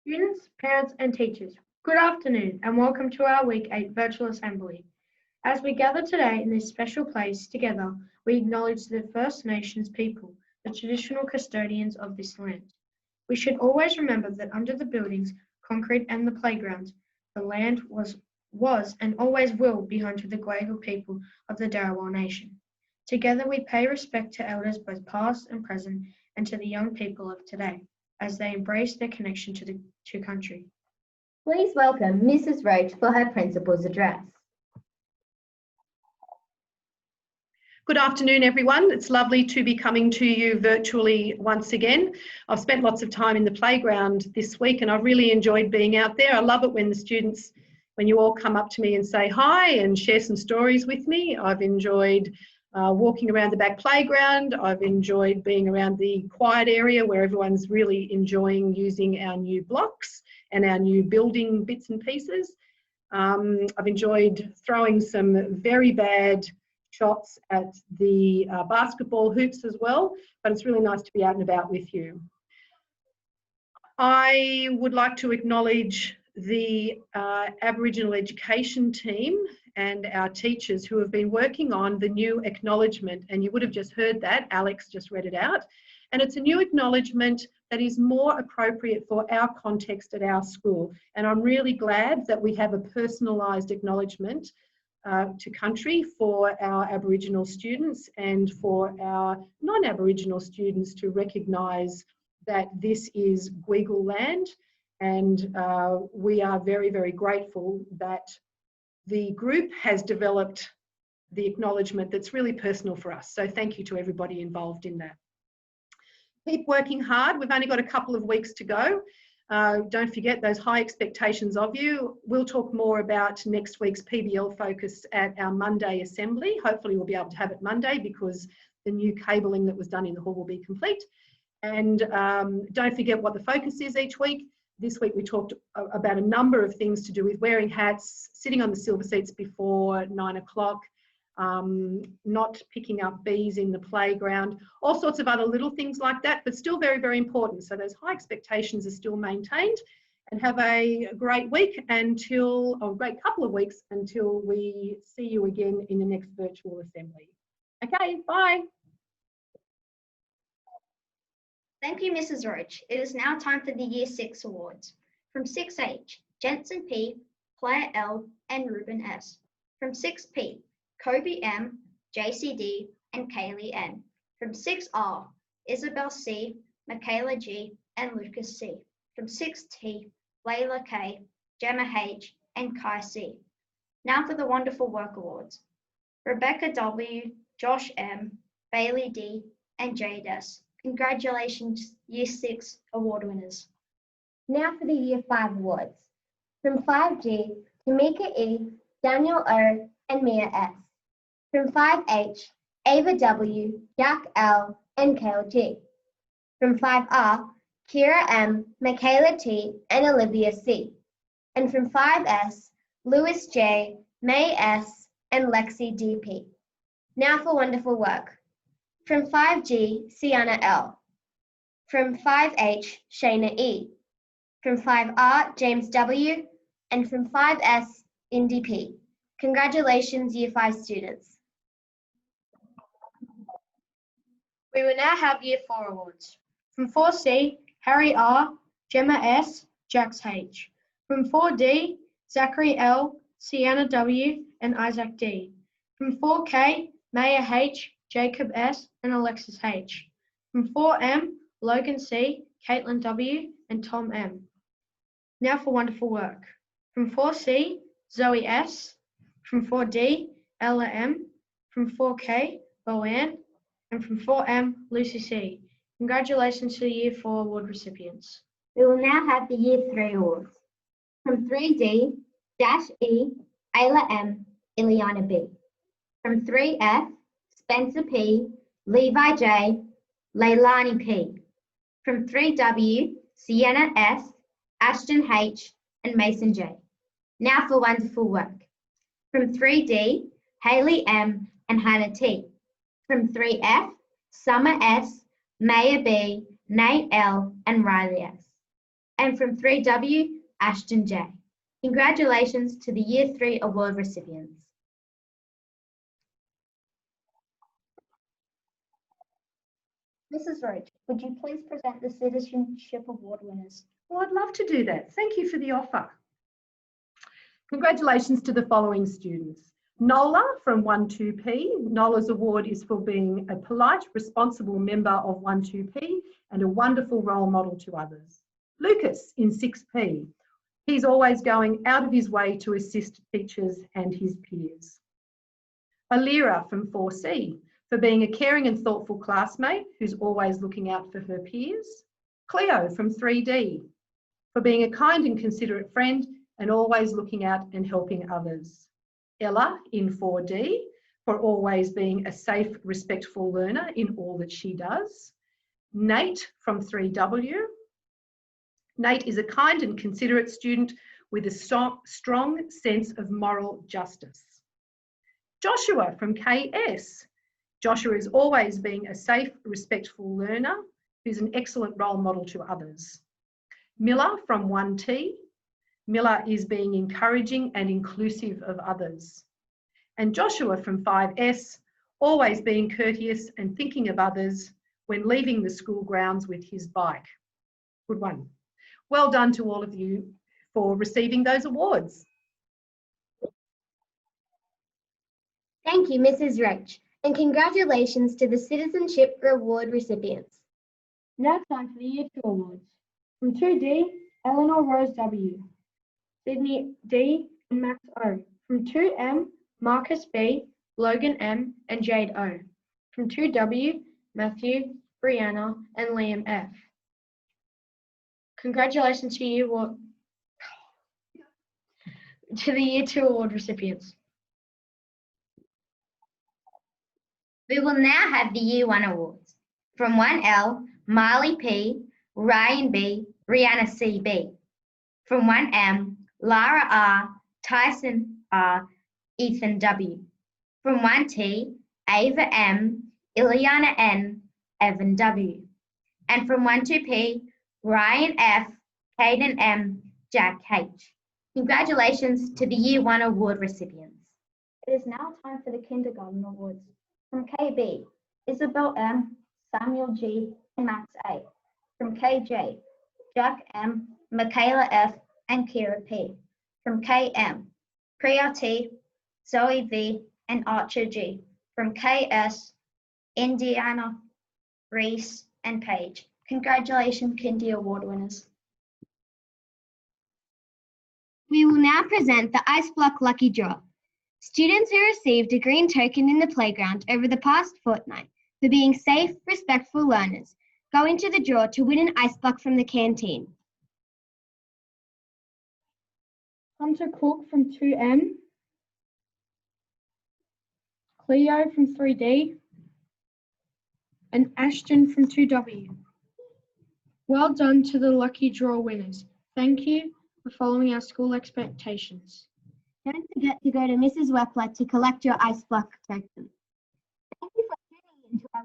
Students, parents and teachers, good afternoon and welcome to our Week 8 Virtual Assembly. As we gather today in this special place together, we acknowledge the First Nations people, the traditional custodians of this land. We should always remember that under the buildings, concrete and the playgrounds, the land was and always will be home to the Gadigal people of the Darawal Nation. Together we pay respect to elders both past and present and to the young people of today, as they embrace their connection to country. Please welcome Mrs. Roach for her principal's address. Good afternoon, everyone. It's lovely to be coming to you virtually once again. I've spent lots of time in the playground this week and I've really enjoyed being out there. I love it when when you all come up to me and say hi and share some stories with me. I've enjoyed walking around the back playground. I've enjoyed being around the quiet area where everyone's really enjoying using our new blocks and our new building bits and pieces. I've enjoyed throwing some very bad shots at the basketball hoops as well, but it's really nice to be out and about with you. I would like to acknowledge the Aboriginal education team and our teachers who have been working on the new acknowledgement, and you would have just heard that, Alex just read it out, and it's a new acknowledgement that is more appropriate for our context at our school, and I'm really glad that we have a personalised acknowledgement to country for our Aboriginal students and for our non-Aboriginal students to recognise that this is Gadigal land, and we are very, very grateful that the group has developed the acknowledgement that's really personal for us. So thank you to everybody involved in that. Keep working hard. We've only got a couple of weeks to go. Don't forget those high expectations of you. We'll talk more about next week's PBL focus at our Monday assembly. Hopefully we'll be able to have it Monday because the new cabling that was done in the hall will be complete. And don't forget what the focus is each week. This week we talked about a number of things to do with wearing hats, sitting on the silver seats before 9 o'clock, not picking up bees in the playground, all sorts of other little things like that, but still very, very important. So those high expectations are still maintained, and have a great week or a great couple of weeks until we see you again in the next virtual assembly. Okay, bye. Thank you, Mrs. Roach. It is now time for the Year 6 awards. From 6H, Jensen P, Claire L, and Ruben S. From 6P, Kobe M, JCD, and Kaylee N. From 6R, Isabel C, Michaela G, and Lucas C. From 6T, Layla K, Gemma H, and Kai C. Now for the Wonderful Work Awards. Rebecca W, Josh M, Bailey D, and Jade S. Congratulations, Year 6 award winners. Now for the Year 5 awards. From 5G, Tamika E, Daniel O, and Mia S. From 5H, Ava W, Jack L, and Kale G. From 5R, Kira M, Michaela T, and Olivia C. And from 5S, Lewis J, May S, and Lexi DP. Now for Wonderful Work. From 5G, Sienna L. From 5H, Shayna E. From 5R, James W. And from 5S, Indy P. Congratulations, Year 5 students. We will now have Year 4 awards. From 4C, Harry R, Gemma S, Jax H. From 4D, Zachary L, Sienna W, and Isaac D. From 4K, Maya H, Jacob S, and Alexis H. From 4M, Logan C, Caitlin W, and Tom M. Now for Wonderful Work. From 4C, Zoe S. From 4D, Ella M. From 4K, Boanne. And from 4M, Lucy C. Congratulations to the Year 4 award recipients. We will now have the Year 3 awards. From 3D, Dash E, Ayla M, Ileana B. From 3F, Spencer P, Levi J, Leilani P. From 3W, Sienna S, Ashton H, and Mason J. Now for Wonderful Work. From 3D, Haley M, and Hannah T. From 3F, Summer S, Maya B, Nate L, and Riley S. And from 3W, Ashton J. Congratulations to the Year 3 award recipients. Mrs. Roach, would you please present the Citizenship Award winners? Well, I'd love to do that. Thank you for the offer. Congratulations to the following students. Nola from 12P. Nola's award is for being a polite, responsible member of 12P and a wonderful role model to others. Lucas in 6P. He's always going out of his way to assist teachers and his peers. Alira from 4C, for being a caring and thoughtful classmate who's always looking out for her peers. Cleo from 3D, for being a kind and considerate friend and always looking out and helping others. Ella in 4D, for always being a safe, respectful learner in all that she does. Nate from 3W. Nate is a kind and considerate student with a strong sense of moral justice. Joshua from KS. Joshua is always being a safe, respectful learner who's an excellent role model to others. Miller from 1T. Miller is being encouraging and inclusive of others. And Joshua from 5S, always being courteous and thinking of others when leaving the school grounds with his bike. Good one. Well done to all of you for receiving those awards. Thank you, Mrs. Roach, and congratulations to the Citizenship Award recipients. Now time for the Year 2 awards. From 2D, Eleanor Rose W. Sydney D and Max O. From 2M, Marcus B, Logan M and Jade O. From 2W, Matthew, Brianna and Liam F. Congratulations to you to the Year 2 award recipients. We will now have the Year 1 awards. From 1L, Marley P, Ryan B, Rihanna C B. From 1M, Lara R, Tyson R, Ethan W. From 1T, Ava M, Ileana N, Evan W. And from 12P, Ryan F, Caden M, Jack H. Congratulations to the Year 1 award recipients. It is now time for the Kindergarten Awards. From KB, Isabel M, Samuel G, and Max A. From KJ, Jack M, Michaela F, and Kira P. From KM, Priya T, Zoe V, and Archer G. From KS, Indiana, Reese, and Paige. Congratulations, Kindy Award winners. We will now present the Ice Block Lucky Draw. Students who received a green token in the playground over the past fortnight for being safe, respectful learners go into the draw to win an ice block from the canteen. Hunter Cook from 2M, Cleo from 3D, and Ashton from 2W. Well done to the lucky draw winners. Thank you for following our school expectations. Don't forget to go to Mrs. Wepler to collect your ice block token. Thank you for tuning in to our